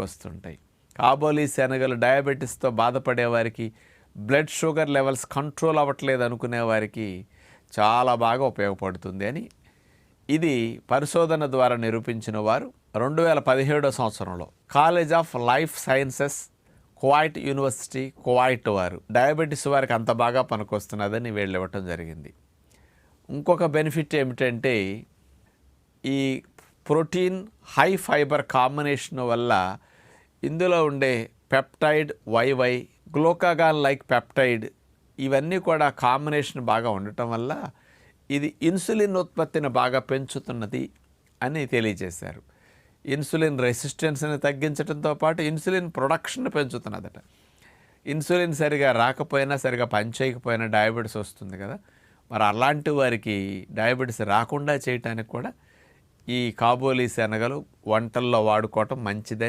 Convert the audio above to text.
వస్తుంటాయి. కాబోలి శనగలు డయాబెటీస్తో బాధపడే వారికి, బ్లడ్ షుగర్ లెవెల్స్ కంట్రోల్ అవ్వట్లేదు అనుకునే వారికి చాలా బాగా ఉపయోగపడుతుంది అని ఇది పరిశోధన ద్వారా నిరూపించిన వారు 2017 సంవత్సరంలో college of life sciences Kuwait university Kuwait వారు డయాబెటీస్ వారికి అంత బాగా పనికొస్తున్నదని వీళ్ళు ఇవ్వటం జరిగింది. ఇంకొక బెనిఫిట్ ఏమిటంటే ఈ ప్రోటీన్ హై ఫైబర్ కాంబినేషన్ వల్ల ఇందులో ఉండే peptide YY glucagon like peptide ఇవన్నీ కూడా కాంబినేషన్ బాగా ఉండటం వల్ల ఇది ఇన్సులిన్ ఉత్పత్తిని బాగా పెంచుతున్నది అని తెలియజేశారు. ఇన్సులిన్ రెసిస్టెన్స్ని తగ్గించడంతో పాటు ఇన్సులిన్ ప్రొడక్షన్ పెంచుతున్నదట. ఇన్సులిన్ సరిగా రాకపోయినా సరిగా పనిచేయకపోయినా డయాబెటీస్ వస్తుంది కదా, మరి అలాంటి వారికి డయాబెటీస్ రాకుండా చేయటానికి కూడా ఈ కాబోలి శనగలు వంటల్లో వాడుకోవటం మంచిదని